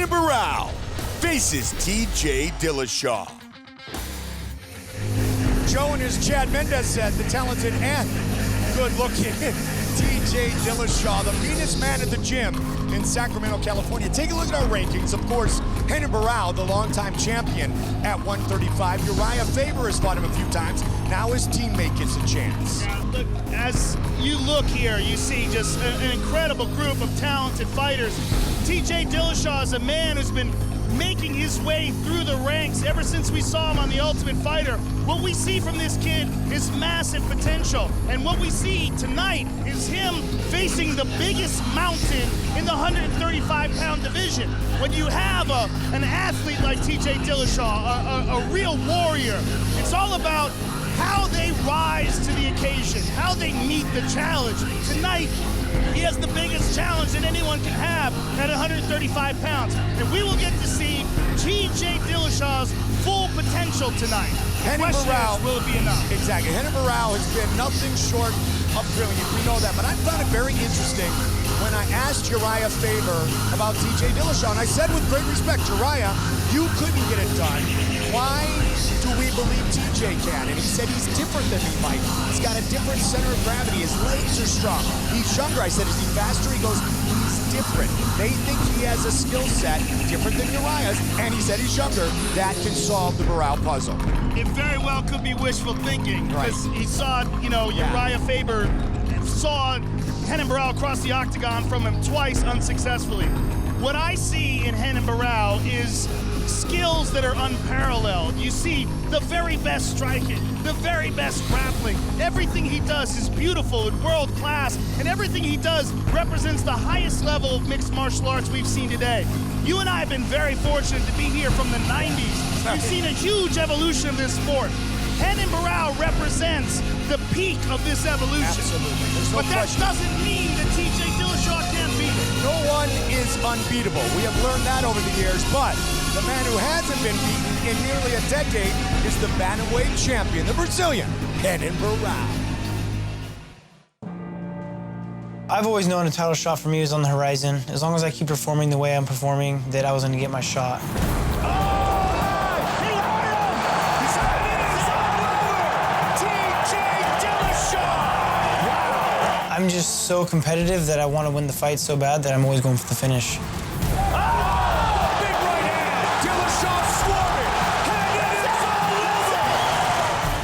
Renan Barao faces TJ Dillashaw. Joe and his Chad Mendez said the talented and good-looking TJ Dillashaw, the meanest man at the gym in Sacramento, California. Take a look at our rankings. Of course, Renan Barao, the longtime champion at 135. Uriah Faber has fought him a few times. Now his teammate gets a chance. Yeah, look, as you look here, you see just an incredible group of talented fighters. TJ Dillashaw is a man who's been making his way through the ranks ever since we saw him on The Ultimate Fighter. What we see from this kid is massive potential. And what we see tonight is him facing the biggest mountain in the 135-pound division. When you have an athlete like TJ Dillashaw, a real warrior, it's all about how they rise to the occasion, how they meet the challenge. Tonight, he has the biggest challenge that anyone can have at 135 pounds. And we will get to see TJ Dillashaw's full potential tonight. Renan Barao, will it be enough? Exactly. Renan Barao has been nothing short of brilliant. We know that. But I found it very interesting when I asked Uriah Faber about TJ Dillashaw. And I said with great respect, Uriah, you couldn't get it done. Why do we believe TJ can? And he said he's different than me, Mike. He's got a different center of gravity. His legs are strong. He's younger. I said, is he faster? He goes, he's different. They think he has a skill set different than Uriah's, and he said he's younger. That can solve the Barao puzzle. It very well could be wishful thinking, because he saw, Uriah Faber saw Renan Barao across the octagon from him twice unsuccessfully. What I see in Renan Barao is skills that are unparalleled. You see the very best striking, the very best grappling. Everything he does is beautiful and world class, and everything he does represents the highest level of mixed martial arts we've seen today. You and I have been very fortunate to be here from the 90s. You've seen a huge evolution of this sport. Renan Barao represents the peak of this evolution. Absolutely. There's no but that question. doesn't mean that TJ Dillashaw can't beat it. No one is unbeatable. We have learned that over the years, but the man who hasn't been beaten in nearly a decade is the bantamweight champion, the Brazilian, Renan Barao. I've always known a title shot for me was on the horizon. As long as I keep performing the way I'm performing, that I was going to get my shot. I'm just so competitive that I want to win the fight so bad that I'm always going for the finish. Big right hand. Dillashaw swarming.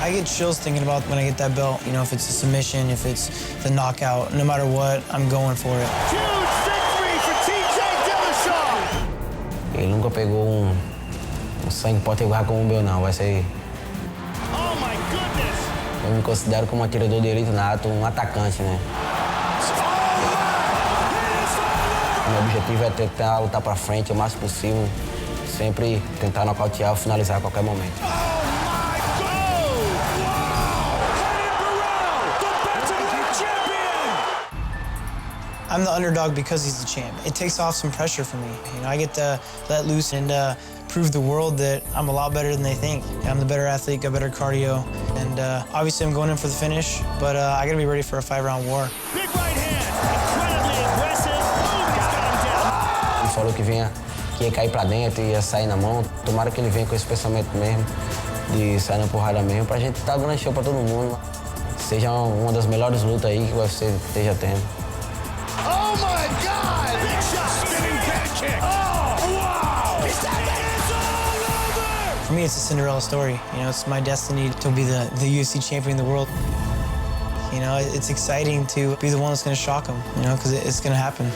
I get chills thinking about when I get that belt. You know, if it's a submission, if it's the knockout, no matter what, I'm going for it. Huge victory for TJ Dillashaw. Ele nunca pegou sangue pode igual como o meu, não. Vai ser... Oh my goodness. Eu me considero como um atirador de elite nato, atacante, né? Meu objetivo é tentar lutar pra frente o máximo possível, sempre tentar nocautear ou finalizar a qualquer momento. I'm the underdog because he's the champ. It takes off some pressure for me. You know, I get to let loose and prove the world that I'm a lot better than they think. I'm the better athlete, got better cardio, and obviously I'm going in for the finish, but I gotta be ready for a 5-round war. Big right hand, incredibly aggressive. Boom, he's got him down. Ele falou que ia cair pra dentro, ia sair na mão. Tomara que ele venha com esse pensamento mesmo, de sair na porrada mesmo, pra gente dar grande show pra todo mundo. Seja uma das melhores lutas aí que o UFC esteja tendo. Oh my God! Big shot! Spinning back kick! Oh, wow! It's all over! For me, it's a Cinderella story. You know, it's my destiny to be the UFC champion of the world. You know, it's exciting to be the one that's gonna shock them, you know, because it's gonna happen.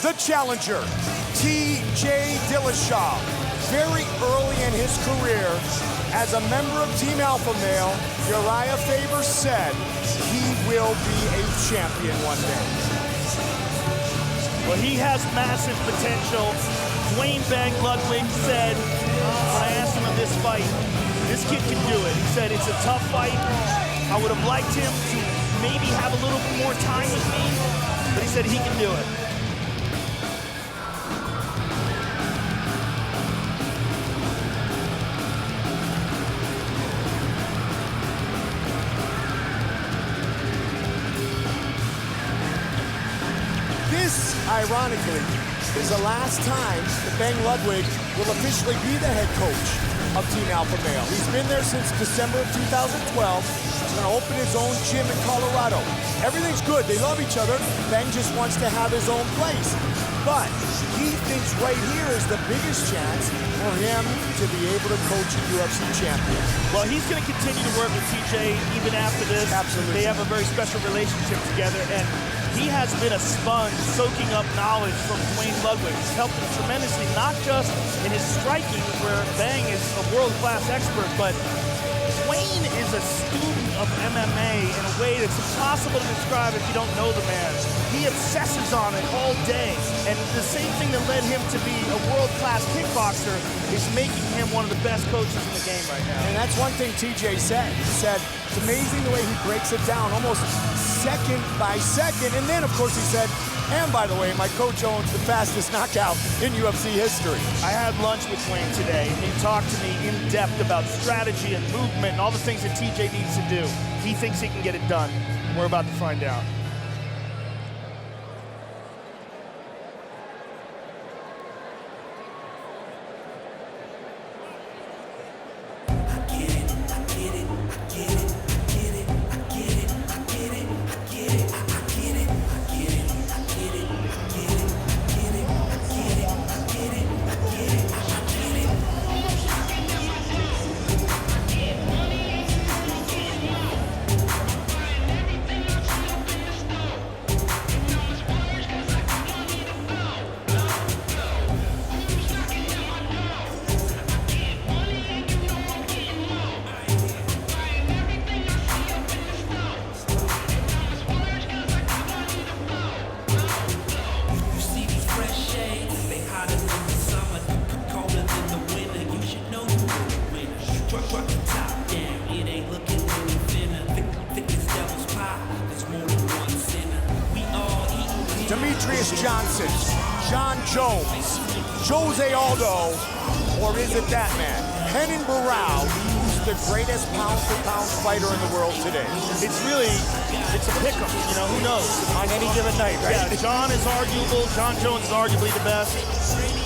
the challenger, T.J. Dillashaw. Very early in his career, as a member of Team Alpha Male, Uriah Faber said he will be a champion one day. Well, he has massive potential. Dwayne Bang Ludwig said, when I asked him in this fight, this kid can do it. He said it's a tough fight. I would have liked him to maybe have a little more time with me, but he said he can do it. This, ironically, is the last time that Bang Ludwig will officially be the head coach of Team Alpha Male. He's been there since December of 2012. He's going to open his own gym in Colorado. Everything's good. They love each other. Bang just wants to have his own place. But he thinks right here is the biggest chance for him to be able to coach a UFC champion. Well, he's going to continue to work with TJ even after this. Absolutely. They have a very special relationship together, and he has been a sponge soaking up knowledge from Dwayne Ludwig. He's helped him tremendously, not just in his striking, where Bang is a world-class expert, but Dwayne is a student of MMA in a way that's impossible to describe if you don't know the man. He obsesses on it all day, and the same thing that led him to be a world-class kickboxer is making him one of the best coaches in the game right now. And that's one thing TJ said. He said, it's amazing the way he breaks it down, almost second by second. And then, of course, he said, and by the way, my coach owns the fastest knockout in UFC history. I had lunch with Dwayne today, and he talked to me in depth about strategy and movement and all the things that TJ needs to do. He thinks he can get it done. We're about to find out. Johnson, John Jones, Jose Aldo, or is it that man? Renan Barao, who's the greatest pound-for-pound fighter in the world today. It's a pick-em, you know, who knows? On any given night, right? Yeah, John is arguable, John Jones is arguably the best.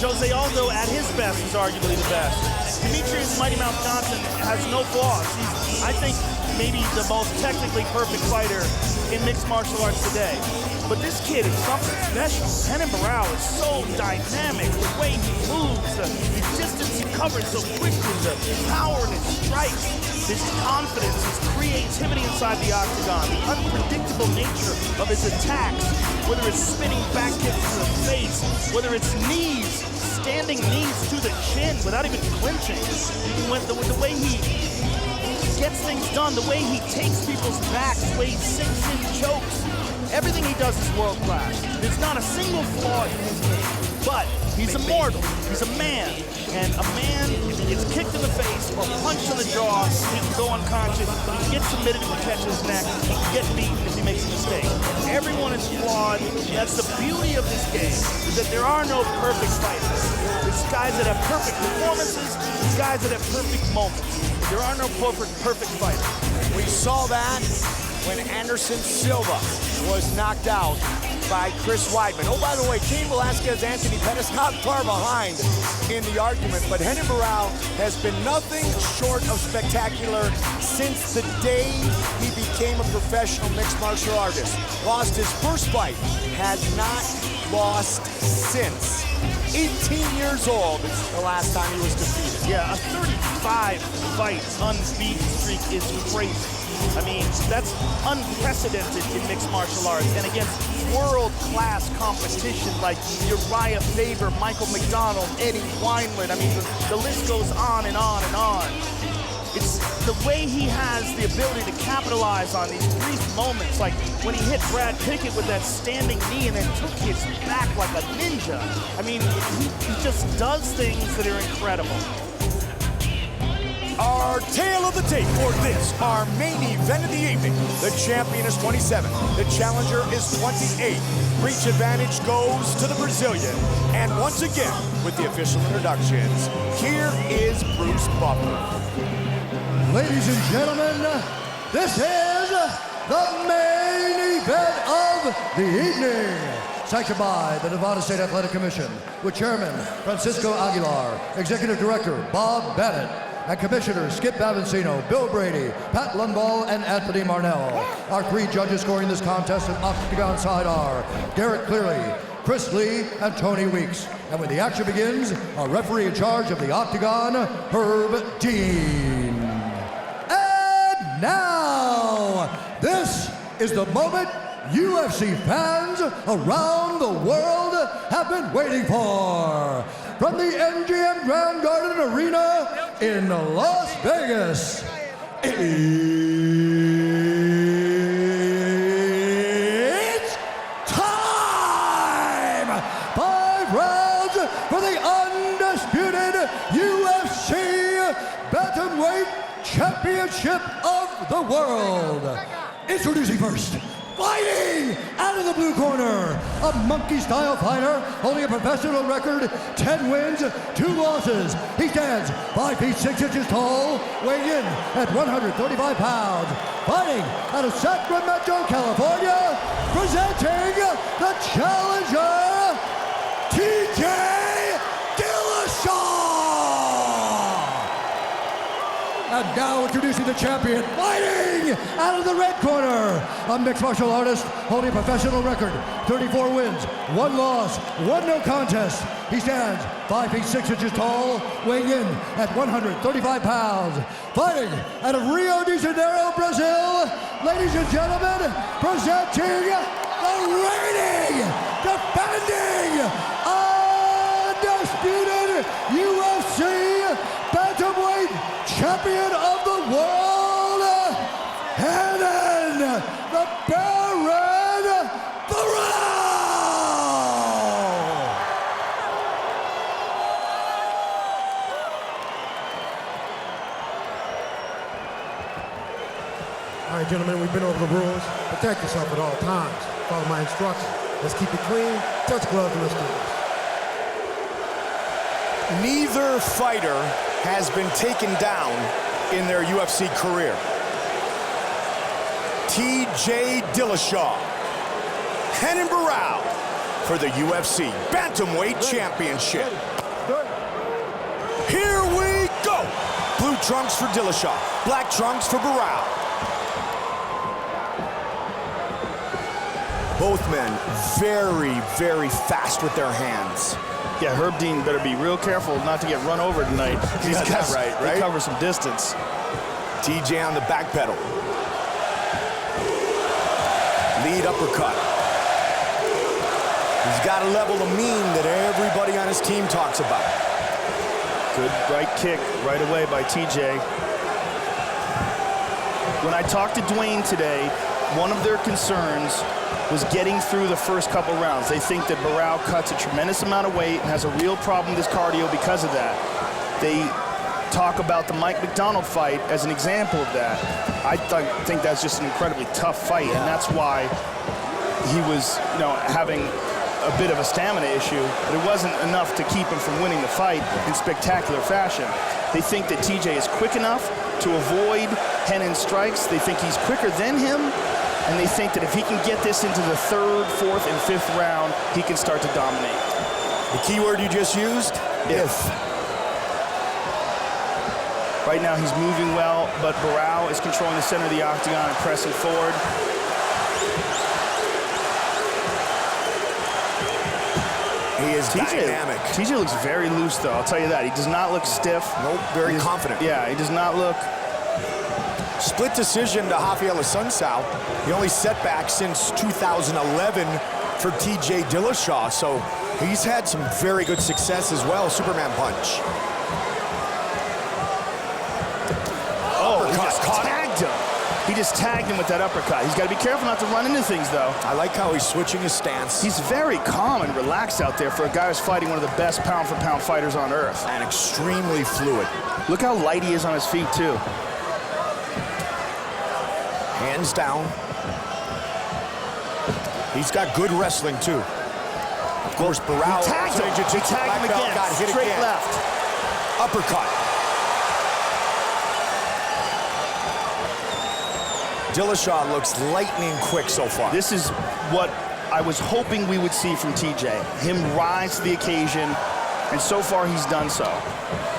Jose Aldo at his best is arguably the best. Demetrius Mighty Mouth Johnson has no flaws. He's, I think, maybe the most technically perfect fighter in mixed martial arts today. But this kid is something special. Renan Barao is so dynamic. The way he moves, the distance he covers so quickly, the power in his strikes, his confidence, his creativity inside the octagon, the unpredictable nature of his attacks, whether it's spinning back kicks to the face, whether it's knees, standing knees to the chin without even flinching. The way he gets things done, the way he takes people's backs, the way he sinks in chokes. Everything he does is world-class. There's not a single flaw in his game, but he's immortal. He's a man, and a man, if he gets kicked in the face or punched in the jaw, he can go unconscious. He can get submitted if he catches his neck. He can get beaten if he makes a mistake. Everyone is flawed. That's the beauty of this game, is that there are no perfect fighters. There's guys that have perfect performances, there's guys that have perfect moments. There are no perfect fighters. We saw that when Anderson Silva was knocked out by Chris Weidman. Oh, by the way, Cain Velasquez, Anthony Pettis not far behind in the argument, but Renan Barao has been nothing short of spectacular since the day he became a professional mixed martial artist. Lost his first fight, has not lost since. 18 years old, the last time he was defeated. Yeah, a 35-fight unbeaten streak is crazy. I mean, that's unprecedented in mixed martial arts, and against world-class competition like Uriah Faber, Michael McDonald, Eddie Wineland. I mean, the list goes on and on and on. It's the way he has the ability to capitalize on these brief moments, like when he hit Brad Pickett with that standing knee and then took his back like a ninja. I mean, he just does things that are incredible. Our tale of the tape for this, our main event of the evening. The champion is 27. The challenger is 28. Reach advantage goes to the Brazilian. And once again, with the official introductions, here is Bruce Buffer. Ladies and gentlemen, this is the main event of the evening. Sanctioned by the Nevada State Athletic Commission, with Chairman Francisco Aguilar, Executive Director Bob Bennett, and Commissioners Skip Avancino, Bill Brady, Pat Lundvall, and Anthony Marnell. Our 3 judges scoring this contest at Octagon side are Garrett Cleary, Chris Lee, and Tony Weeks. And when the action begins, our referee in charge of the Octagon, Herb Dean. And now, this is the moment UFC fans around the world have been waiting for. From the MGM Grand Garden Arena in Las Vegas, it's time! 5 rounds for the undisputed UFC Bantamweight Championship of the World. Introducing first, fighting out of the blue corner, a monkey-style fighter holding a professional record, 10 wins, 2 losses. He stands 5 feet 6 inches tall, weighing in at 135 pounds. Fighting out of Sacramento, California, presenting the challenger, TJ Dillashaw. And now introducing the champion, fighting out of the red corner, a mixed martial artist holding a professional record, 34 wins, 1 loss, 1 no contest. He stands 5 feet 6 inches tall, weighing in at 135 pounds. Fighting out of Rio de Janeiro, Brazil, ladies and gentlemen, presenting the reigning, defending, undisputed UFC Bantamweight Champion of the world, Renan Barao. All right, gentlemen, we've been over the rules. Protect yourself at all times. Follow my instructions. Let's keep it clean. Touch gloves and let's do this. Neither fighter has been taken down in their UFC career. TJ Dillashaw, Renan Barao for the UFC Bantamweight Championship. Here we go. Blue trunks for Dillashaw, black trunks for Barao. Both men very, very fast with their hands. Yeah, Herb Dean better be real careful not to get run over tonight. He's got that right? He covers some distance. TJ on the back pedal. Lead uppercut. He's got a level of mean that everybody on his team talks about. Good right kick right away by TJ. When I talked to Dwayne today, one of their concerns was getting through the first couple rounds. They think that Barao cuts a tremendous amount of weight and has a real problem with his cardio because of that. They talk about the Mike McDonald fight as an example of that. I think that's just an incredibly tough fight, and that's why he was, having a bit of a stamina issue, but it wasn't enough to keep him from winning the fight in spectacular fashion. They think that TJ is quick enough to avoid Renan's strikes. They think he's quicker than him, and they think that if he can get this into the 3rd, 4th, and 5th round, he can start to dominate. The key word you just used? If. Right now he's moving well, but Barao is controlling the center of the octagon and pressing forward. He is dynamic. TJ looks very loose, though. I'll tell you that. He does not look stiff. Nope, very confident. Yeah, he does not look... Split decision to Rafael Assunção. The only setback since 2011 for TJ Dillashaw, so he's had some very good success as well. Superman punch. Oh, he just tagged him. He just tagged him with that uppercut. He's got to be careful not to run into things, though. I like how he's switching his stance. He's very calm and relaxed out there for a guy who's fighting one of the best pound-for-pound fighters on earth. And extremely fluid. Look how light he is on his feet, too. Hands down. He's got good wrestling, too. Of course, Barao. He tagged him. He tagged him again. Got hit Straight again. left. Uppercut. Dillashaw looks lightning quick so far. This is what I was hoping we would see from TJ. Him rise to the occasion, and so far he's done so.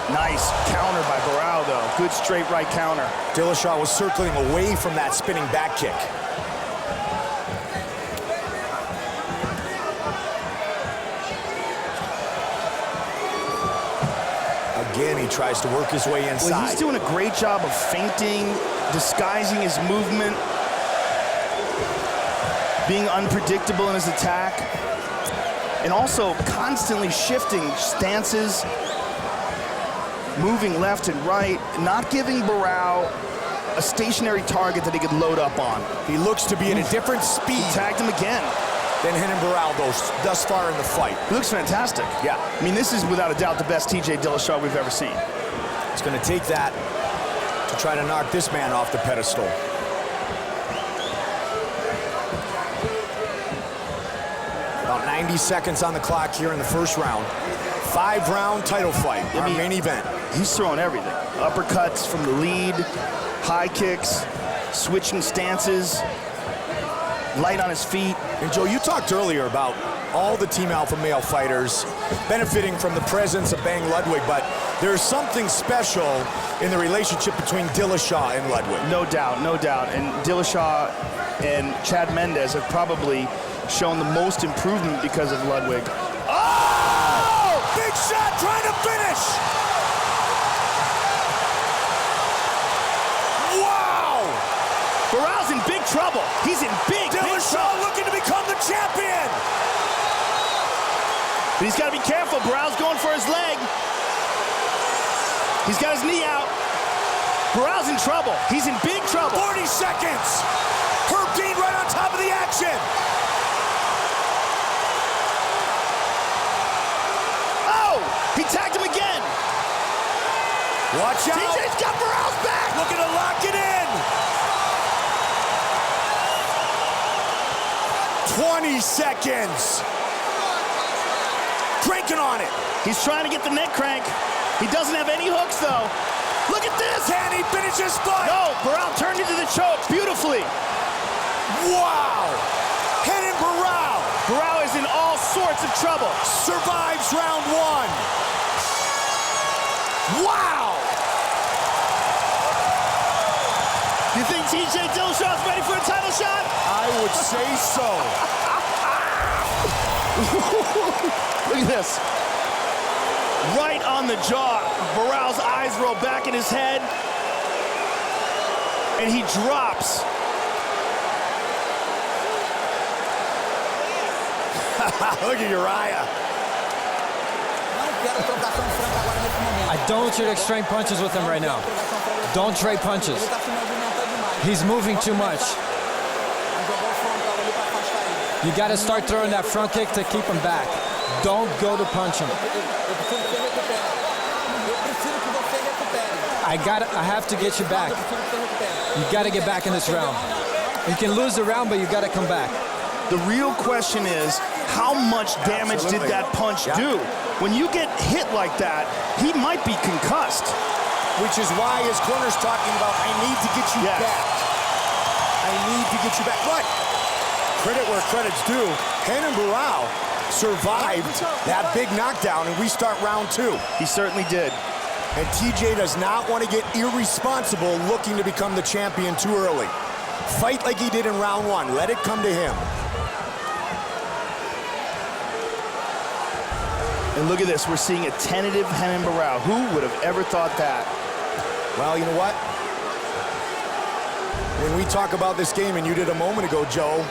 Nice counter by Barao, though. Good straight right counter. Dillashaw was circling away from that spinning back kick. Again, he tries to work his way inside. Well, he's doing a great job of feinting, disguising his movement, being unpredictable in his attack, and also constantly shifting stances, moving left and right, not giving Barao a stationary target that he could load up on. He looks to be at a different speed. He tagged him again. Than Renan Barao thus far in the fight. He looks fantastic. Yeah. I mean, this is without a doubt the best TJ Dillashaw we've ever seen. It's going to take that to try to knock this man off the pedestal. About 90 seconds on the clock here in the first round. 5-round title fight, our main event. He's throwing everything. Uppercuts from the lead, high kicks, switching stances, light on his feet. And Joe, you talked earlier about all the Team Alpha male fighters benefiting from the presence of Bang Ludwig, but there's something special in the relationship between Dillashaw and Ludwig. No doubt, no doubt. And Dillashaw and Chad Mendes have probably shown the most improvement because of Ludwig. Oh! Big shot, trying to finish! Wow! Barao's in big trouble. He's in big trouble. Dillashaw looking to become the champion! But he's got to be careful. Barao's going for his leg. He's got his knee out. Barao's in trouble. He's in big trouble. 40 seconds! Herb Dean right on top of the action! Oh! He tagged him again! Watch out! TJ's got Barao's back! Looking to lock it in! 20 seconds! Cranking on it! He's trying to get the neck crank. He doesn't have any hooks, though. Look at this! Can he finish his fight? No, Barao turned into the choke beautifully. Wow! Renan Barao! Barao is in all sorts of trouble. Survives round one. Wow! You think TJ Dillashaw's ready for a title shot? I would say so. Look at this. Right on the jaw. Barao's eyes roll back in his head. And he drops. Look at Uriah. I don't want you to exchange punches with him right now. Don't trade punches. He's moving too much. You got to start throwing that front kick to keep him back. Don't go to punch him. I have to get you back. You got to get back in this round. You can lose the round, but you got to come back. The real question is, how much damage did that punch do? When you get hit like that, he might be concussed. Which is why his corner's talking about, I need to get you back. I need to get you back. But credit where credit's due. Renan Barao survived that big knockdown, and we start round two. He certainly did. And TJ does not want to get irresponsible looking to become the champion too early. Fight like he did in round one. Let it come to him. And look at this. We're seeing a tentative Renan Barao. Who would have ever thought that? Well, you know what? When we talk about this game, and you did a moment ago, Joe,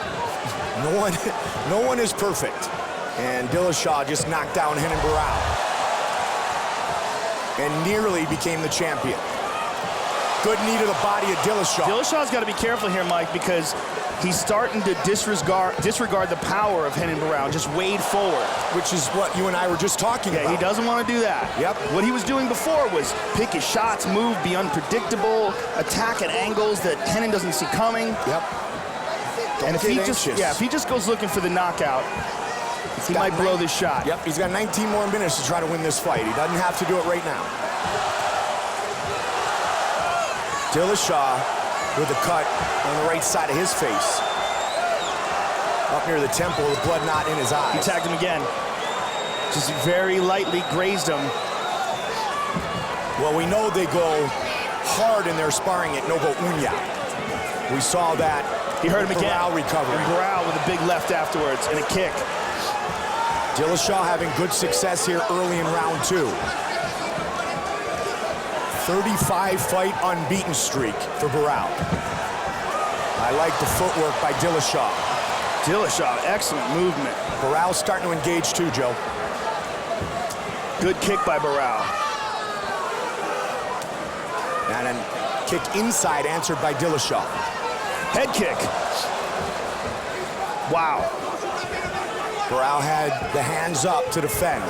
No one is perfect. And Dillashaw just knocked down Renan Barao and nearly became the champion. Good knee to the body of Dillashaw. Dillashaw's got to be careful here, Mike, because he's starting to disregard the power of Renan Barao, just wade forward. Which is what you and I were just talking about. Yeah, he doesn't want to do that. Yep. What he was doing before was pick his shots, move, be unpredictable, attack at angles that Renan doesn't see coming. Yep. And if he just goes looking for the knockout, he might blow this shot. Yep, he's got 19 more minutes to try to win this fight. He doesn't have to do it right now. Dillashaw with a cut on the right side of his face. Up near the temple, the blood knot in his eye. He tagged him again. Just very lightly grazed him. Well, we know they go hard in their sparring at Novo Unya. We saw that. He hurt him again. Barao recovering. And Barao with a big left afterwards and a kick. Dillashaw having good success here early in round 2. 35-fight unbeaten streak for Barao. I like the footwork by Dillashaw. Dillashaw, excellent movement. Barao's starting to engage too, Joe. Good kick by Barao. And then kick inside answered by Dillashaw. Head kick. Wow. Barao had the hands up to defend.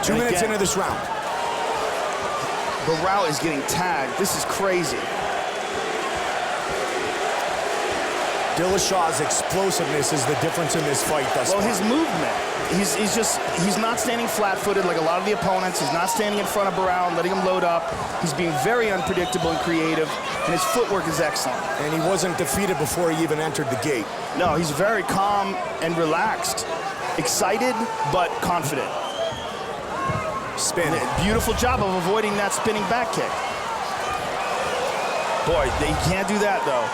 2 minutes into this round. Barao is getting tagged. This is crazy. Dillashaw's explosiveness is the difference in this fight thus far. Well, his movement. He's not standing flat-footed like a lot of the opponents. He's not standing in front of Barao and letting him load up. He's being very unpredictable and creative, and his footwork is excellent. And he wasn't defeated before he even entered the gate. No, he's very calm and relaxed, excited, but confident. Spin. Beautiful job of avoiding that spinning back kick. Boy, they can't do that, though.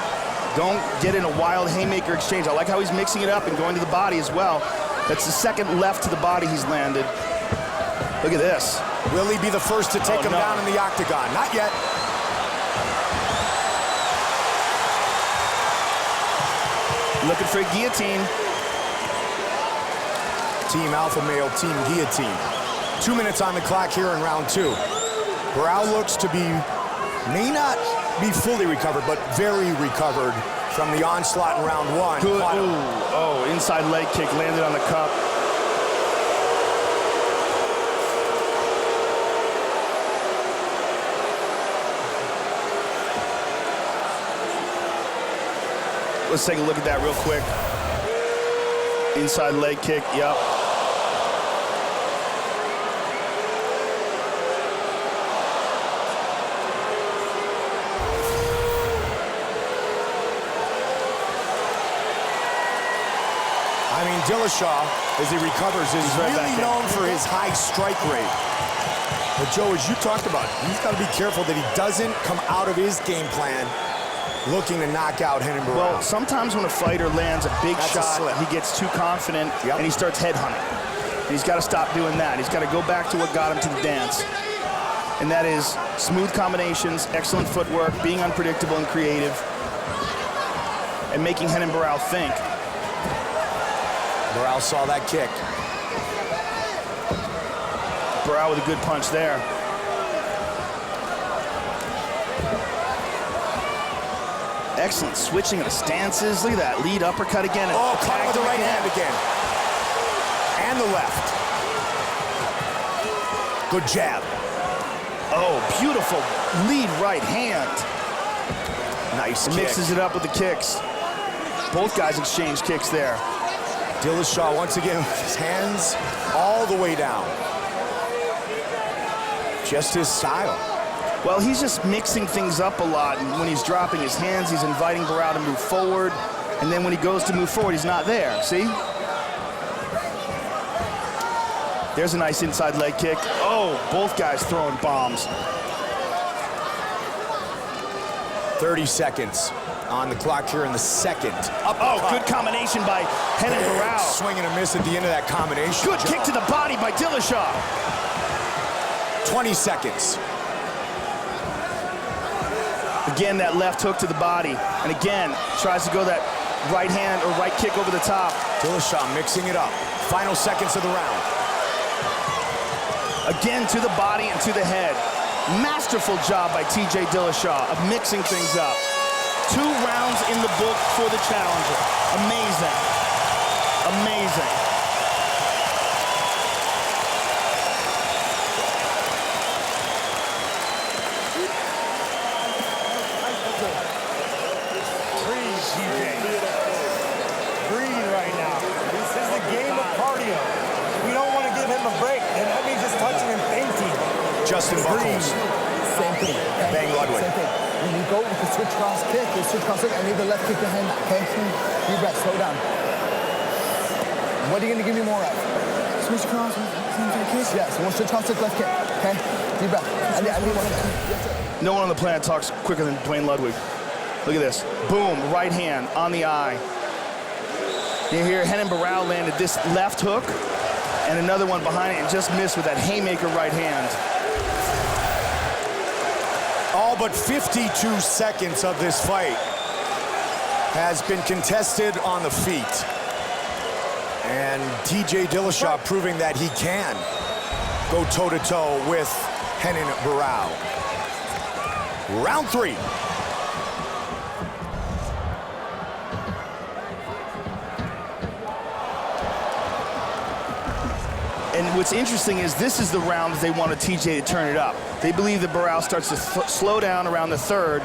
Don't get in a wild haymaker exchange. I like how he's mixing it up and going to the body as well. That's the second left to the body he's landed. Look at this. Will he be the first to take him down in the octagon? Not yet. Looking for a guillotine. Team Alpha Male, Team Guillotine. 2 minutes on the clock here in round 2. Barao looks to be, may not be fully recovered, but very recovered from the onslaught in round 1. Good. Oh, inside leg kick landed on the cup. Let's take a look at that real quick. Inside leg kick, yep. I mean, Dillashaw, as he recovers, is really known for his high strike rate. But Joe, as you talked about, he's got to be careful that he doesn't come out of his game plan looking to knock out Renan Barao. Well, sometimes when a fighter lands a big shot, he gets too confident and he starts headhunting. And he's got to stop doing that. He's got to go back to what got him to the dance. And that is smooth combinations, excellent footwork, being unpredictable and creative, and making Renan Barao think. Barao saw that kick. Barao with a good punch there. Excellent switching of the stances. Look at that lead uppercut again. Oh, caught with the right hand again. And the left. Good jab. Oh, beautiful lead right hand. Nice kick. Mixes it up with the kicks. Both guys exchange kicks there. Dillashaw once again with his hands all the way down. Just his style. Well, he's just mixing things up a lot, and when he's dropping his hands, he's inviting Barao to move forward, and then when he goes to move forward, he's not there, see? There's a nice inside leg kick. Oh, both guys throwing bombs. 30 seconds on the clock here in the second. Oh, good combination by Renan Barao. Swing and a miss at the end of that combination. Good kick to the body by Dillashaw. 20 seconds. Again, that left hook to the body. And again, tries to go that right hand or right kick over the top. Dillashaw mixing it up. Final seconds of the round. Again to the body and to the head. Masterful job by TJ Dillashaw of mixing things up. 2 rounds in the book for the challenger. Amazing. Amazing. Breathe, TJ. Breathe right now. This is the game of cardio. We don't want to give him a break, and that means just touching and fainting. Justin Buckles. Same thing. Okay? Bang Ludwig. Same thing. When you go with the switch cross kick, and leave the left kick behind that, okay? Deep breath, slow down. What are you going to give me more of? Switch cross, kick? Yes, one switch cross, left kick, okay? Deep breath. I need one of them. Yes, sir. No one on the planet talks quicker than Dwayne Ludwig. Look at this. Boom, right hand on the eye. You hear Renan Barao landed this left hook and another one behind it and just missed with that haymaker right hand. All but 52 seconds of this fight has been contested on the feet. And TJ Dillashaw proving that he can go toe-to-toe with Renan Barao. Round 3. And what's interesting is this is the round they wanted TJ to turn it up. They believe that Barao starts to slow down around the 3rd.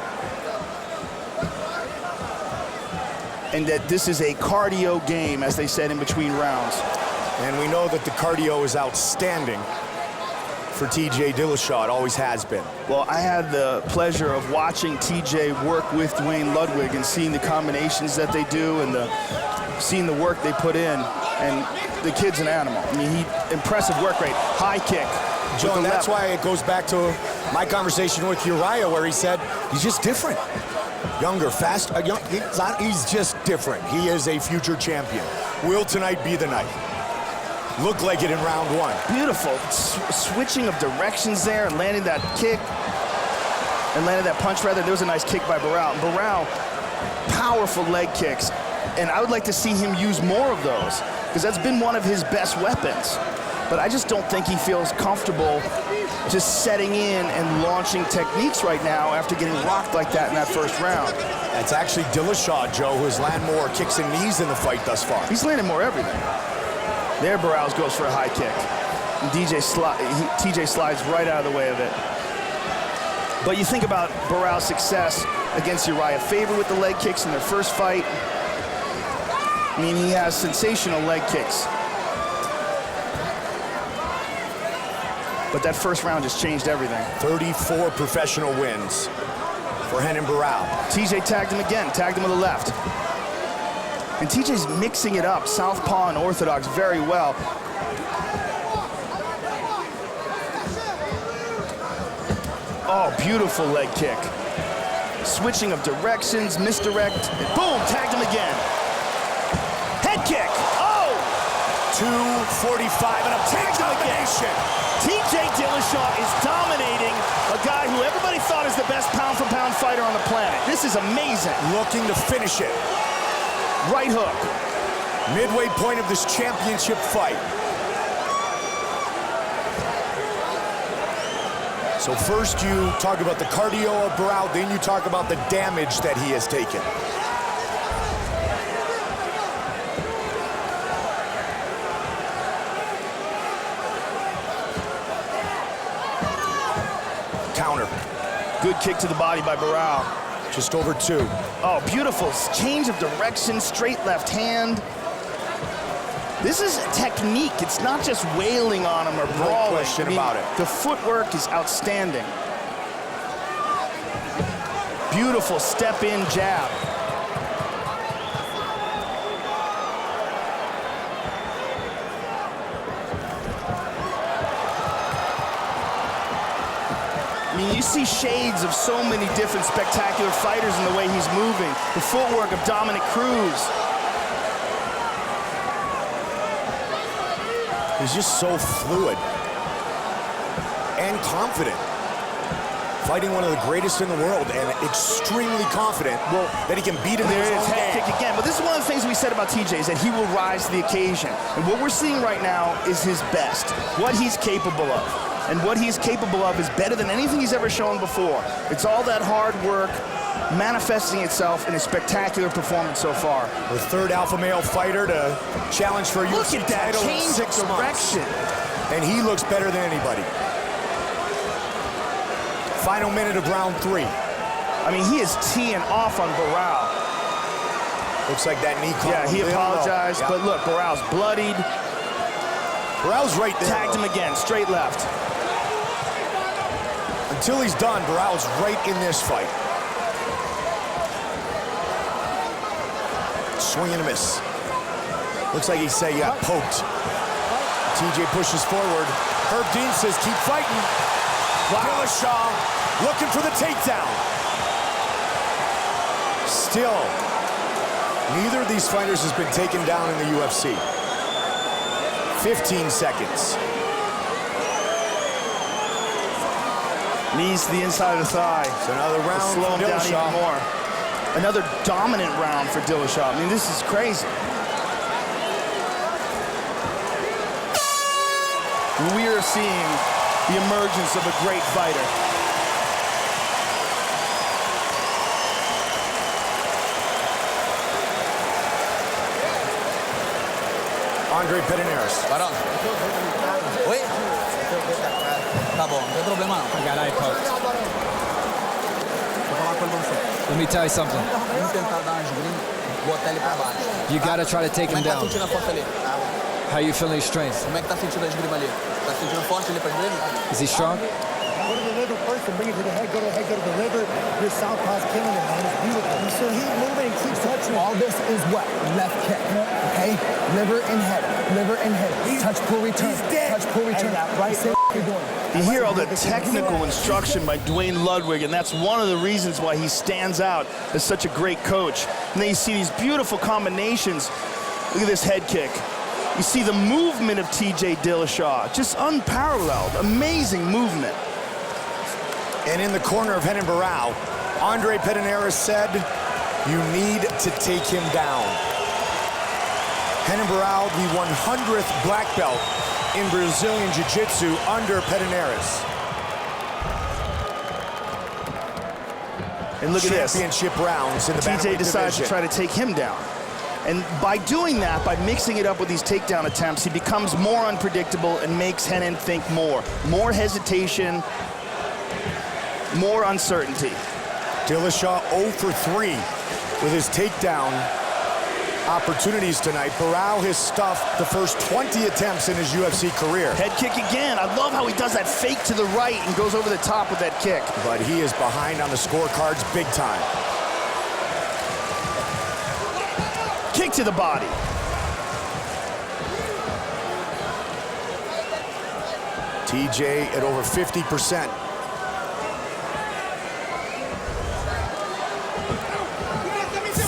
And that this is a cardio game, as they said, in between rounds. And we know that the cardio is outstanding for TJ Dillashaw. It always has been. Well, I had the pleasure of watching TJ work with Dwayne Ludwig and seeing the combinations that they do and seeing the work they put in. And the kid's an animal. I mean, impressive work rate. High kick. Joe, and that's why it goes back to my conversation with Uriah, where he said he's just different. Younger, fast, he's just different. He is a future champion. Will tonight be the night? Looked like it in round 1. Beautiful. Switching of directions there and landing that kick. And landed that punch, rather. There was a nice kick by Barao. And Barao, powerful leg kicks. And I would like to see him use more of those, because that's been one of his best weapons. But I just don't think he feels comfortable just setting in and launching techniques right now after getting rocked like that in that 1st round. That's actually Dillashaw, Joe, who has landed more kicks and knees in the fight thus far. He's landed more everything. There, Barao goes for a high kick. And TJ slides right out of the way of it. But you think about Barao's success against Uriah Faber with the leg kicks in their first fight. I mean, he has sensational leg kicks. But that first round just changed everything. 34 professional wins for Renan Barao. TJ tagged him again, tagged him with the left. And TJ's mixing it up, southpaw and orthodox, very well. Oh, beautiful leg kick. Switching of directions, misdirect, and boom, tagged him again. Head kick, oh! 2:45 and a big domination. TJ Dillashaw is dominating a guy who everybody thought is the best pound-for-pound fighter on the planet. This is amazing. Looking to finish it. Right hook. Midway point of this championship fight. So first you talk about the cardio of Barao, then you talk about the damage that he has taken. Counter. Good kick to the body by Barao. Just over 2. Oh, beautiful change of direction, straight left hand. This is technique. It's not just wailing on him or brawling. No question about it. The footwork is outstanding. Beautiful step-in jab. I mean, you see shades of so many different spectacular fighters in the way he's moving. The footwork of Dominic Cruz. He's just so fluid and confident. Fighting one of the greatest in the world and extremely confident that he can beat him in his own game. Head kick again, but this is one of said about TJ is that he will rise to the occasion. And what we're seeing right now is his best, what he's capable of. And what he's capable of is better than anything he's ever shown before. It's all that hard work manifesting itself in a spectacular performance so far. The third alpha male fighter to challenge for a UFC title in 6 months. And he looks better than anybody. Final minute of round 3. I mean, he is teeing off on Barao. Looks like that knee caught him. Yeah, he apologized, but look, Barao's bloodied. Barao's right there. Tagged him again, straight left. Until he's done, Barao's right in this fight. Swing and a miss. Looks like he said he got poked. TJ pushes forward. Herb Dean says, keep fighting. Dillashaw looking for the takedown. Still, neither of these fighters has been taken down in the UFC. 15 seconds. Knees to the inside of the thigh. So another round slow him down even more. Another dominant round for Dillashaw. I mean, this is crazy. We are seeing the emergence of a great fighter. Andre Pederneiras. Barão. Oi? Tá bom, não tem problema não. I got eye poked. Let me tell you something. Vamos tentar dar umas gringas, botar ele pra baixo. You gotta try to take him Como é que tá down. sentindo a força ali? How you feeling his strength? Como é que tá sentindo a esgrima ali? Tá sentindo forte ali pra esgrima? Is he strong? Go to the liver first and bring it to the head. Go to the head, go to the liver. Your southpaw's killing it, man. It's beautiful. So he's moving and keeps touching it. All this is what? Left kick, okay? Liver and head, liver and head. Touch, pull, return. Touch, pull, return. Right, same you're doing. You hear all the technical instruction by Dwayne Ludwig, and that's one of the reasons why he stands out as such a great coach. And then you see these beautiful combinations. Look at this head kick. You see the movement of TJ Dillashaw, just unparalleled, amazing movement. And in the corner of Renan Barao, Andre Pederneiras said, you need to take him down. Renan Barao, the 100th black belt in Brazilian Jiu-Jitsu under Pederneiras. And look at this. Championship rounds in the TJ decides to try to take him down. And by doing that, by mixing it up with these takedown attempts, he becomes more unpredictable and makes Renan think more. More hesitation, more uncertainty. Dillashaw 0 for 3 with his takedown opportunities tonight. Barao has stuffed the first 20 attempts in his UFC career. Head kick again. I love how he does that fake to the right and goes over the top with that kick. But he is behind on the scorecards big time. Kick to the body. TJ at over 50%.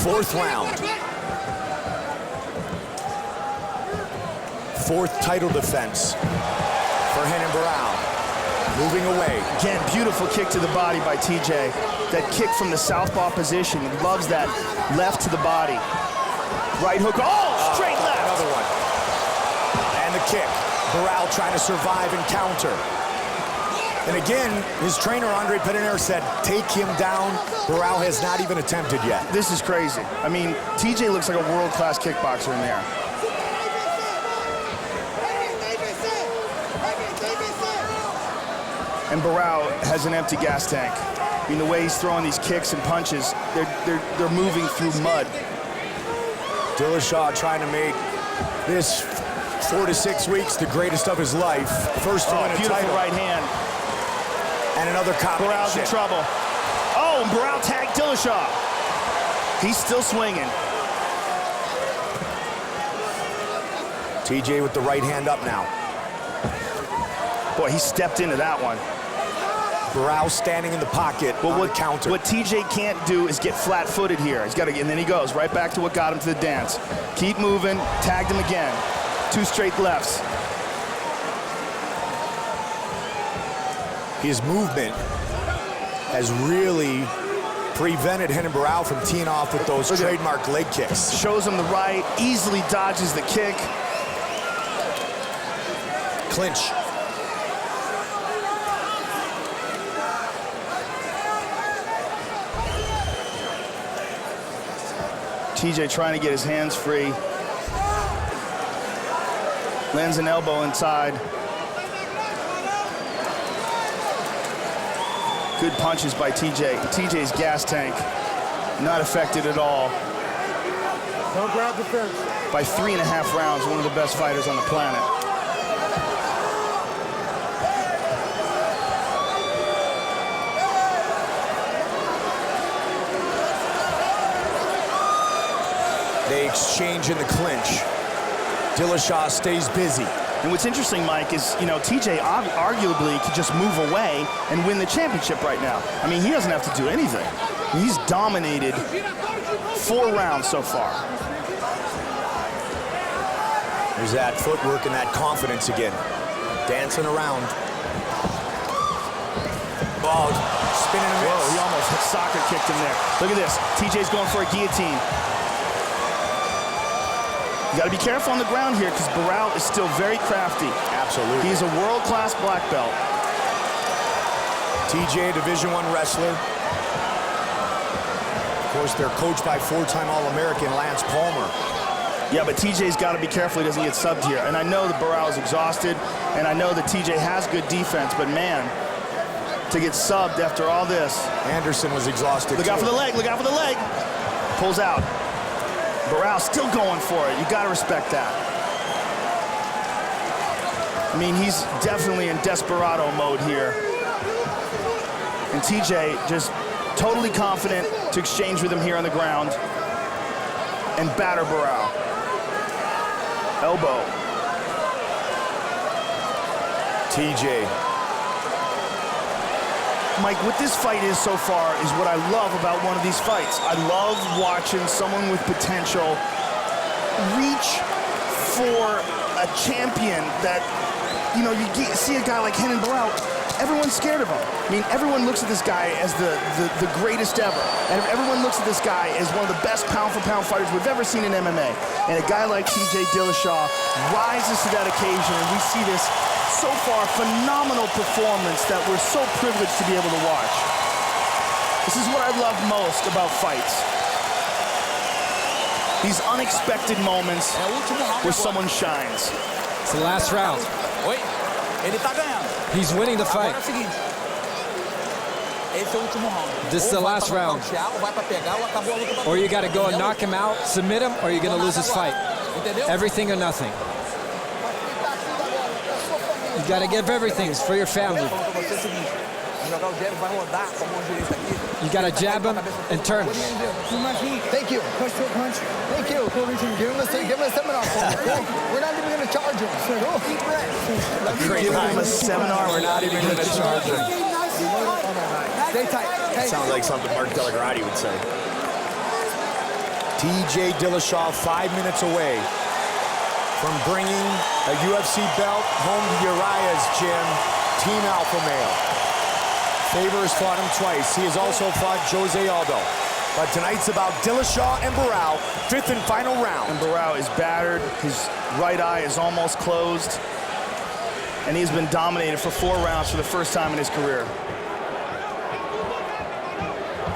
Fourth round. Fourth title defense for Renan Barao. Moving away. Again, beautiful kick to the body by TJ. That kick from the southpaw position. He loves that left to the body. Right hook. Oh, straight left. Another one. And the kick. Barao trying to survive and counter. And again, his trainer, Andre Pederneiras, said, take him down. Barao has not even attempted yet. This is crazy. I mean, TJ looks like a world-class kickboxer in there. And Barao has an empty gas tank. I mean, the way he's throwing these kicks and punches, they're moving through mud. Dillashaw trying to make this 4 to 6 weeks the greatest of his life. First to win a beautiful title. right hand. And another combination. Barao's in trouble. Oh, and Barao tagged Dillashaw. He's still swinging. TJ with the right hand up now. Boy, he stepped into that one. Barao standing in the pocket on the counter. What TJ can't do is get flat-footed here. He's got to, and then he goes right back to what got him to the dance. Keep moving, tagged him again. 2 straight lefts. His movement has really prevented Renan Barao from teeing off with those trademark leg kicks. Shows him the right, easily dodges the kick. Clinch. TJ trying to get his hands free. Lands an elbow inside. Good punches by TJ. TJ's gas tank not affected at all. Don't grab the fence. By 3.5 rounds, one of the best fighters on the planet. They exchange in the clinch. Dillashaw stays busy. And what's interesting, Mike, is, you know, TJ arguably could just move away and win the championship right now. I mean, he doesn't have to do anything. He's dominated 4 rounds so far. There's that footwork and that confidence again. Dancing around. Oh, spinning a miss. Whoa, he almost soccer kicked him there. Look at this. TJ's going for a guillotine. You got to be careful on the ground here because Barao is still very crafty. Absolutely. He's a world-class black belt. TJ, Division I wrestler. Of course, they're coached by 4-time All-American Lance Palmer. Yeah, but TJ's got to be careful he doesn't get subbed here. And I know that Barao is exhausted, and I know that TJ has good defense, but man, to get subbed after all this. Anderson was exhausted. Look out for the leg, look out for the leg. Pulls out. Barao still going for it. You got to respect that. I mean, he's definitely in desperado mode here. And TJ just totally confident to exchange with him here on the ground and batter Barao. Elbow. TJ. Mike, what this fight is so far is what I love about one of these fights. I love watching someone with potential reach for a champion that, you know, you see a guy like Renan Barao, everyone's scared of him. I mean, everyone looks at this guy as the greatest ever. And everyone looks at this guy as one of the best pound-for-pound fighters we've ever seen in MMA. And a guy like TJ Dillashaw rises to that occasion, and we see this so far phenomenal performance that we're so privileged to be able to watch. This is what I love most about fights. These unexpected moments where someone shines. It's the last round. He's winning the fight. This is the last round. Or you got to go and knock him out, submit him, or you're going to lose this fight. Everything or nothing. You got to give everything for your family. You got to jab him and turn him. Thank you. Push to a punch. Thank you. Give him a seminar for him. We're not even going to charge him. Deep breath. Give him a seminar. We're not even going to charge him. Stay tight. Hey. Sounds like something Mark Delagrati would say. TJ Dillashaw 5 minutes away from bringing a UFC belt home to Uriah's gym, Team Alpha Male. Faber has fought him twice. He has also fought Jose Aldo. But tonight's about Dillashaw and Barao, 5th and final round. And Barao is battered. His right eye is almost closed. And he's been dominated for 4 rounds for the first time in his career.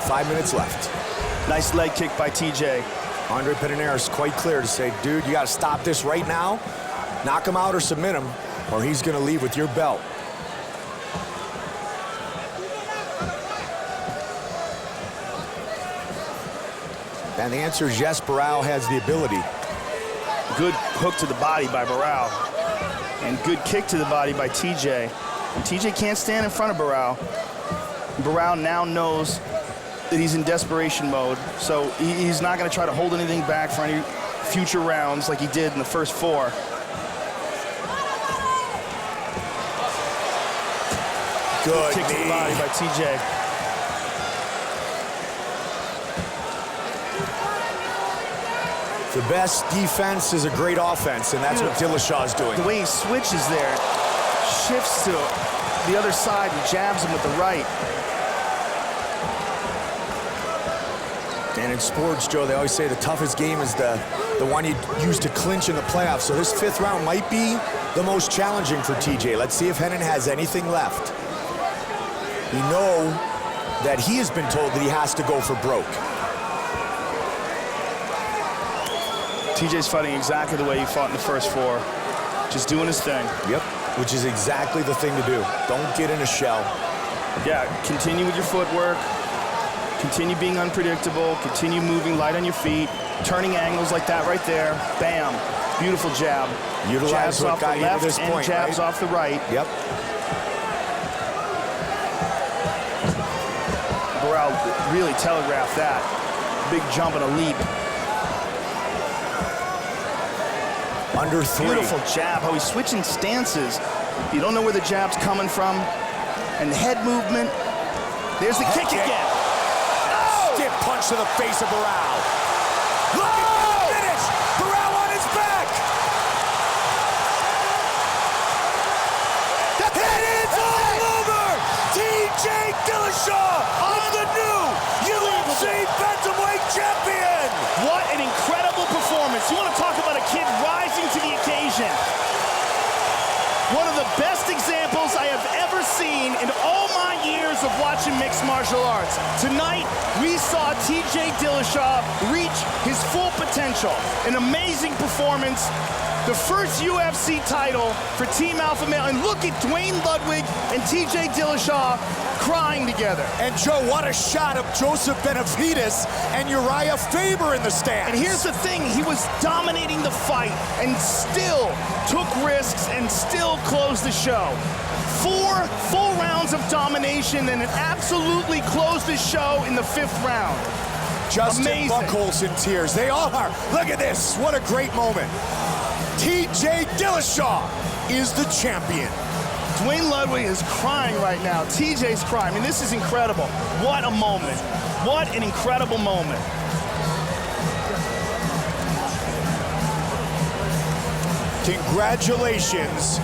5 minutes left. Nice leg kick by TJ. Andre Pedernera is quite clear to say, dude, you got to stop this right now. Knock him out or submit him, or he's going to leave with your belt. And the answer is yes, Barao has the ability. Good hook to the body by Barao. And good kick to the body by TJ. And TJ can't stand in front of Barao. Barao now knows that he's in desperation mode, so he's not going to try to hold anything back for any future rounds like he did in the first 4. Good kick to the body by TJ. The best defense is a great offense, and that's what Dillashaw is doing. The way he switches there, shifts to the other side and jabs him with the right. And in sports, Joe, they always say the toughest game is the one you use to clinch in the playoffs. So this 5th round might be the most challenging for TJ. Let's see if Renan has anything left. We know that he has been told that he has to go for broke. TJ's fighting exactly the way he fought in the first 4. Just doing his thing. Yep, which is exactly the thing to do. Don't get in a shell. Yeah, continue with your footwork. Continue being unpredictable. Continue moving light on your feet. Turning angles like that right there. Bam. Beautiful jab. Utilize jabs what off the got you to left this and point, jabs right? off the right. Yep. Barao really telegraphed that. Big jump and a leap. Under 3. Beautiful jab, how he's switching stances. You don't know where the jab's coming from. And the head movement. There's the kick again. Oh! Stiff punch to the face of Barao. Look at the finish! Barao on his back! And it's all over! TJ Dillashaw is the new UFC bantamweight champion! What an incredible performance. You want to talk about a kid rising to the occasion. One of the best examples I have ever seen in all my years of watching mixed martial arts. Tonight, we saw TJ Dillashaw reach his full potential. An amazing performance. The first UFC title for Team Alpha Male. And look at Duane Ludwig and TJ Dillashaw crying together. And Joe, what a shot of Joseph Benavidez and Uriah Faber in the stands. And here's the thing, he was dominating the fight and still took risks and still closed the show. 4 full rounds of domination and it absolutely closed the show in the 5th round. Justin Amazing. Buchholz in tears. They all are. Look at this. What a great moment. TJ Dillashaw is the champion. Duane Ludwig is crying right now. TJ's crying. I mean, this is incredible. What a moment. What an incredible moment. Congratulations,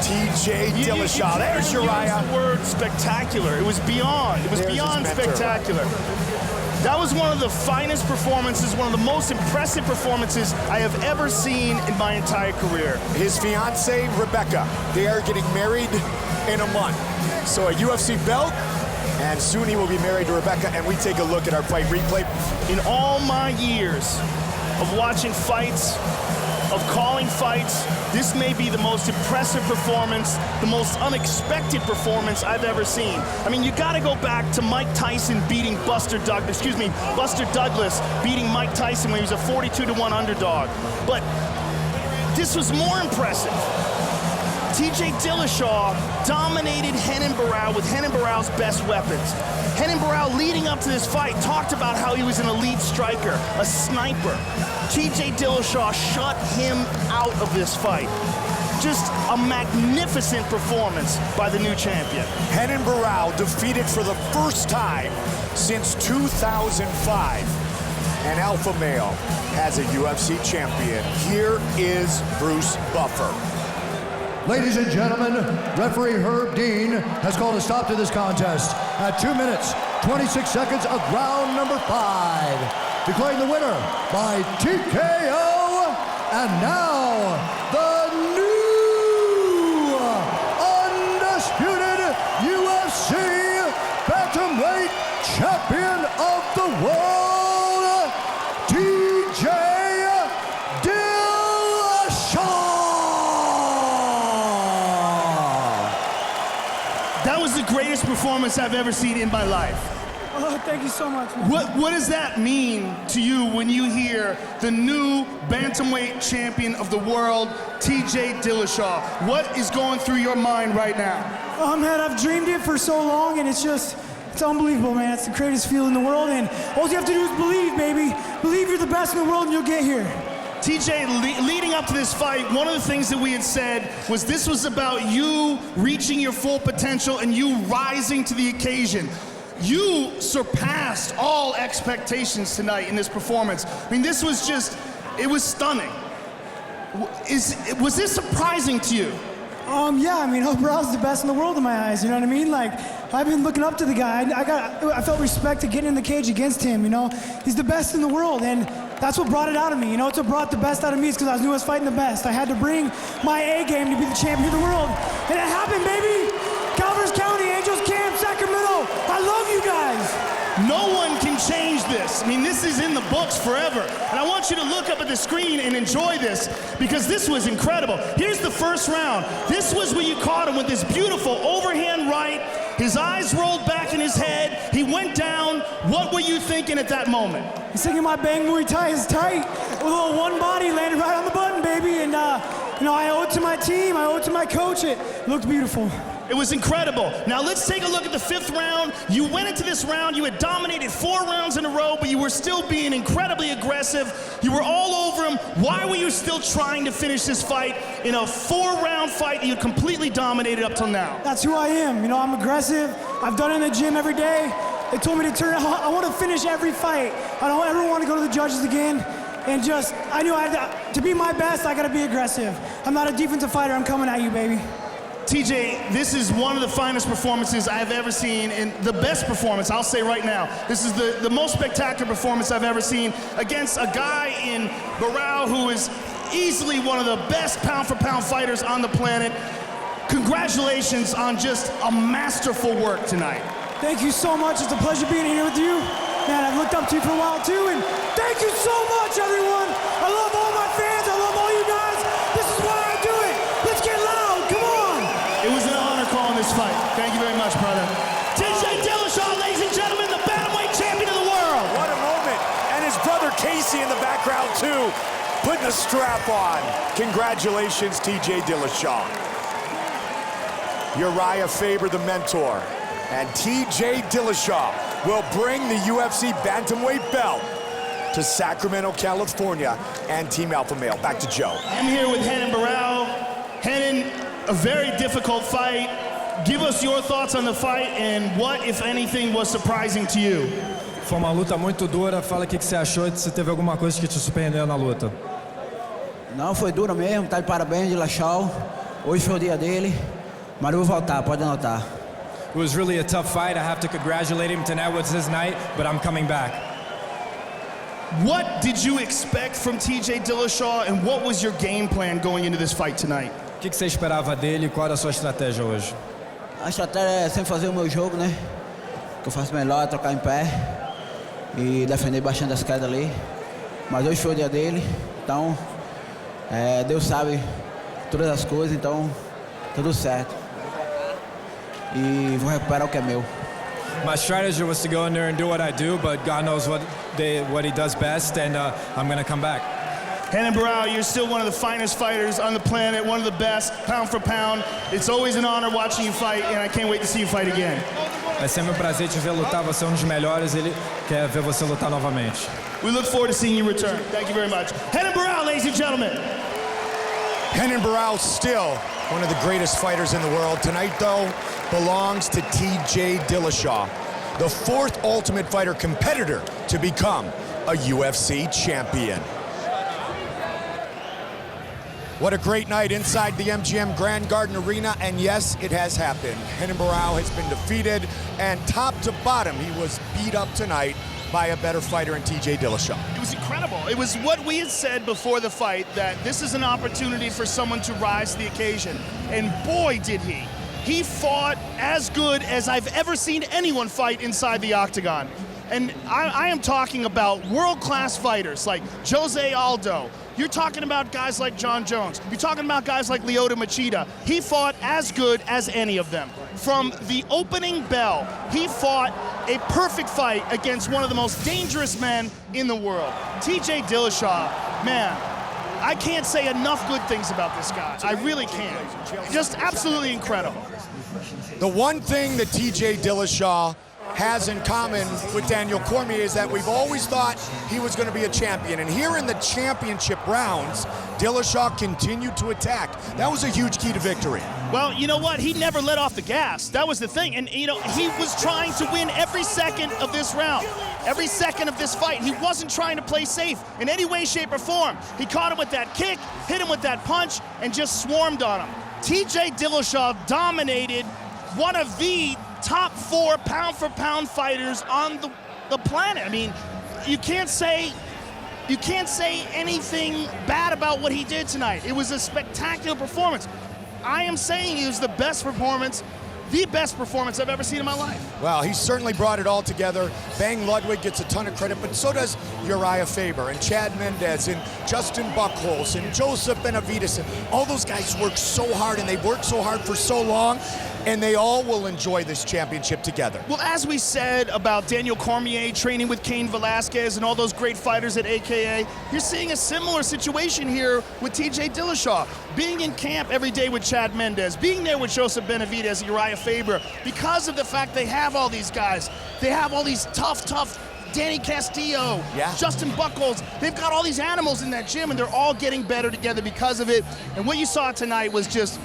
TJ Dillashaw. There's Uriah. The word spectacular. It was beyond. It was beyond spectacular. That was one of the finest performances, one of the most impressive performances I have ever seen in my entire career. His fiancée, Rebecca, they are getting married in a month. So a UFC belt, and soon he will be married to Rebecca, and we take a look at our fight replay. In all my years of watching fights, of calling fights, this may be the most impressive performance, the most unexpected performance I've ever seen. I mean, you gotta go back to Mike Tyson beating Buster Douglas beating Mike Tyson when he was a 42-1 underdog. But this was more impressive. TJ Dillashaw dominated Renan Barao with Renan Barao's best weapons. Renan Barao, leading up to this fight, talked about how he was an elite striker, a sniper. TJ Dillashaw shut him out of this fight. Just a magnificent performance by the new champion. Renan Barao defeated for the first time since 2005. An alpha male has a UFC champion. Here is Bruce Buffer. Ladies and gentlemen, referee Herb Dean has called a stop to this contest at 2 minutes, 26 seconds of round number 5. Declaring the winner by TKO, and now the new undisputed UFC bantamweight champion of the world, TJ Greatest performance I've ever seen in my life. Oh, thank you so much, man. What does that mean to you when you hear the new bantamweight champion of the world, TJ Dillashaw? What is going through your mind right now? Oh, man, I've dreamed it for so long, and it's unbelievable, man. It's the greatest feeling in the world, and all you have to do is believe, baby. Believe you're the best in the world, and you'll get here. TJ, leading up to this fight, one of the things that we had said was this was about you reaching your full potential and you rising to the occasion. You surpassed all expectations tonight in this performance. I mean, this was just, it was stunning. Was this surprising to you? Yeah, I mean, Barao's the best in the world in my eyes, you know what I mean? Like, I've been looking up to the guy. I felt respect to getting in the cage against him, you know? He's the best in the world, and that's what brought it out of me, you know? It's what brought the best out of me is because I knew I was fighting the best. I had to bring my A game to be the champion of the world, and it happened, baby! Calvert County, Angels Camp, Sacramento, I love you guys! No one can change this. I mean, this is in the books forever. And I want you to look up at the screen and enjoy this because this was incredible. Here's the first round. This was where you caught him with this beautiful overhand right. His eyes rolled back in his head. He went down. What were you thinking at that moment? He's thinking my bang Muay Thai is tight. A little one body landed right on the button, baby. And, you know, I owe it to my team. I owe it to my coach. It looked beautiful. It was incredible. Now let's take a look at the fifth round. You went into this round, you had dominated 4 rounds in a row, but you were still being incredibly aggressive. You were all over him. Why were you still trying to finish this fight in a 4-round fight that you completely dominated up till now? That's who I am. You know, I'm aggressive. I've done it in the gym every day. They told me to turn it. I want to finish every fight. I don't ever want to go to the judges again. And just, I knew I had to be my best, I got to be aggressive. I'm not a defensive fighter. I'm coming at you, baby. TJ, this is one of the finest performances I've ever seen, and the best performance, I'll say right now. This is the most spectacular performance I've ever seen against a guy in Barao who is easily one of the best pound-for-pound fighters on the planet. Congratulations on just a masterful work tonight. Thank you so much. It's a pleasure being here with you. Man, I've looked up to you for a while too, and thank you so much, everyone. I love all my fans. I love all you guys. This is why I do it. Let's get loud. Come on. It was an honor calling this fight. Thank you very much, brother. TJ Dillashaw, ladies and gentlemen, the bantamweight champion of the world. What a moment. And his brother Casey in the background, too, putting the strap on. Congratulations, TJ Dillashaw. Uriah Faber, the mentor. And TJ Dillashaw will bring the UFC bantamweight belt to Sacramento, California, and Team Alpha Male. Back to Joe. I'm here with Renan Barao. Renan, a very difficult fight. Give us your thoughts on the fight and what, if anything, was surprising to you. Foi uma luta muito dura. Fala o que você achou e se teve alguma coisa que te surpreendeu na luta. Não, foi dura mesmo. Tá de parabéns, Dillashaw. Hoje foi o dia dele. Mas eu vou voltar, pode anotar. It was really a tough fight. I have to congratulate him. Tonight was his night, but I'm coming back. What did you expect from TJ Dillashaw, and what was your game plan going into this fight tonight? O que você esperava dele e qual era a sua estratégia hoje? A estratégia é sempre fazer o meu jogo, né? Que eu faço melhor, trocar em pé e defender bastante as quedas ali. Mas hoje foi o dia dele, então Deus sabe todas as coisas, então tudo certo. E vou recuperar o que é meu. My strategy was to go in there and do what I do, but God knows what he does best, and I'm going to come back. Renan Barao, you're still one of the finest fighters on the planet, one of the best, pound for pound. It's always an honor watching you fight, and I can't wait to see you fight again. É sempre um prazer te ver lutar, você é um dos melhores, ele quer ver você lutar novamente. We look forward to seeing you return. Thank you very much. Renan Barao, ladies and gentlemen. Renan Barao, still one of the greatest fighters in the world. Tonight, though, belongs to TJ Dillashaw, the 4th Ultimate Fighter competitor to become a UFC champion. What a great night inside the MGM Grand Garden Arena, and yes, it has happened. Renan Barao has been defeated, and top to bottom, he was beat up tonight by a better fighter in TJ Dillashaw. It was incredible. It was what we had said before the fight, that this is an opportunity for someone to rise to the occasion, and boy did he. He fought as good as I've ever seen anyone fight inside the octagon. And I am talking about world-class fighters like Jose Aldo. You're talking about guys like John Jones. You're talking about guys like Lyoto Machida. He fought as good as any of them. From the opening bell, he fought a perfect fight against one of the most dangerous men in the world. TJ Dillashaw, man, I can't say enough good things about this guy. I really can't. Just absolutely incredible. The one thing that TJ Dillashaw has in common with Daniel Cormier is that we've always thought he was going to be a champion. And here in the championship rounds, Dillashaw continued to attack. That was a huge key to victory. Well, you know what? He never let off the gas. That was the thing. And, you know, he was trying to win every second of this round, every second of this fight. He wasn't trying to play safe in any way, shape, or form. He caught him with that kick, hit him with that punch, and just swarmed on him. TJ Dillashaw dominated one of the top 4 pound-for-pound fighters on the planet. I mean, you can't say anything bad about what he did tonight. It was a spectacular performance. I am saying it was the best performance I've ever seen in my life. Well, he certainly brought it all together. Bang Ludwig gets a ton of credit, but so does Uriah Faber and Chad Mendez and Justin Buchholz and Joseph Benavidez. And all those guys work so hard, and they've worked so hard for so long, and they all will enjoy this championship together. Well, as we said about Daniel Cormier training with Cain Velasquez and all those great fighters at AKA, you're seeing a similar situation here with TJ Dillashaw. Being in camp every day with Chad Mendez, being there with Joseph Benavidez, Uriah Faber, because of the fact they have all these guys, they have all these tough Danny Castillo, Justin Buchholz. They've got all these animals in that gym, and they're all getting better together because of it. And what you saw tonight was just,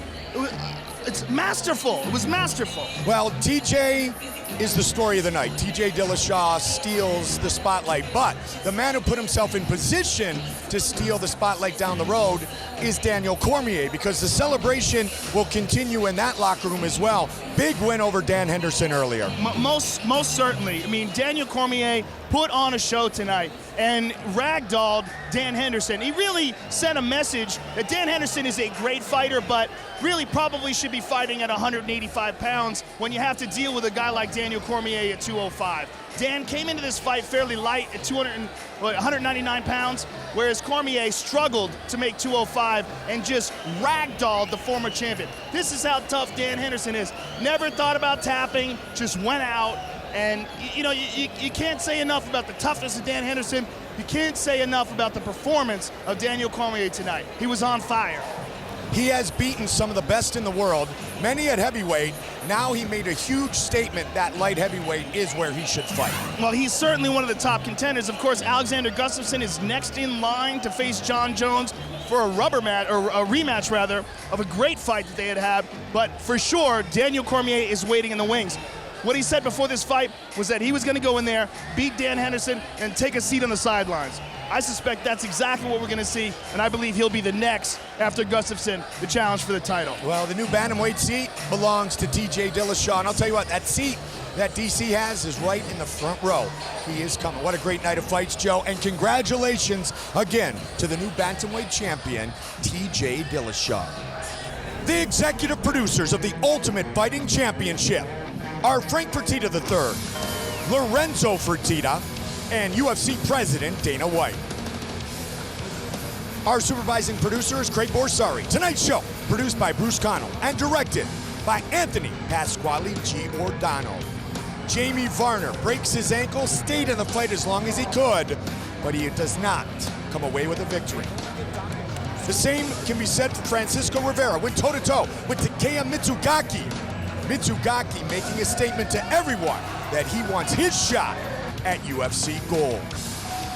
it's masterful. It was masterful. Well, TJ is the story of the night. TJ Dillashaw steals the spotlight, but the man who put himself in position to steal the spotlight down the road is Daniel Cormier, because the celebration will continue in that locker room as well. Big win over Dan Henderson earlier. Most certainly. I mean, Daniel Cormier put on a show tonight and ragdolled Dan Henderson. He really sent a message that Dan Henderson is a great fighter, but really probably should be fighting at 185 pounds when you have to deal with a guy like Daniel Cormier at 205. Dan came into this fight fairly light at 199 pounds, whereas Cormier struggled to make 205 and just ragdolled the former champion. This is how tough Dan Henderson is. Never thought about tapping, just went out. And, you know, you can't say enough about the toughness of Dan Henderson. You can't say enough about the performance of Daniel Cormier tonight. He was on fire. He has beaten some of the best in the world, many at heavyweight. Now he made a huge statement that light heavyweight is where he should fight. Well, he's certainly one of the top contenders. Of course, Alexander Gustafsson is next in line to face John Jones for a rematch rather, of a great fight that they had. But for sure, Daniel Cormier is waiting in the wings. What he said before this fight was that he was going to go in there, beat Dan Henderson, and take a seat on the sidelines. I suspect that's exactly what we're going to see, and I believe he'll be the next, after Gustafsson, the challenge for the title. Well, the new bantamweight seat belongs to TJ Dillashaw, and I'll tell you what, that seat that DC has is right in the front row. He is coming. What a great night of fights, Joe, and congratulations again to the new bantamweight champion, TJ Dillashaw. The executive producers of the Ultimate Fighting Championship are Frank Fertitta III, Lorenzo Fertitta, and UFC President Dana White. Our supervising producer is Craig Borsari. Tonight's show, produced by Bruce Connell and directed by Anthony Pasquale Giordano. Jamie Varner breaks his ankle, stayed in the fight as long as he could, but he does not come away with a victory. The same can be said for Francisco Rivera, went toe-to-toe with Takeya Mitsugaki. Mitsugaki making a statement to everyone that he wants his shot at UFC gold.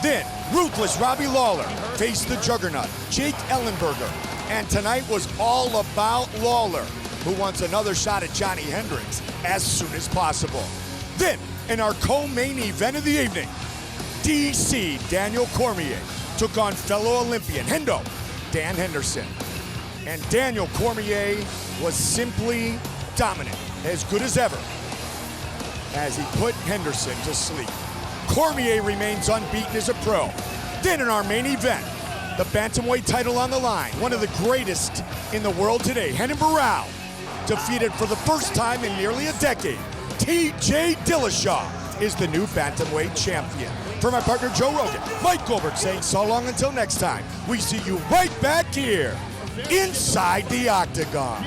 Then, ruthless Robbie Lawler faced the juggernaut, Jake Ellenberger. And tonight was all about Lawler, who wants another shot at Johnny Hendricks as soon as possible. Then, in our co-main event of the evening, DC Daniel Cormier took on fellow Olympian Hendo Dan Henderson. And Daniel Cormier was simply dominant, as good as ever, as he put Henderson to sleep. Cormier remains unbeaten as a pro. Then in our main event, the bantamweight title on the line, one of the greatest in the world today, Renan Barao, defeated for the first time in nearly a decade. TJ Dillashaw is the new bantamweight champion. For my partner Joe Rogan, Mike Goldberg saying so long until next time. We see you right back here inside the octagon.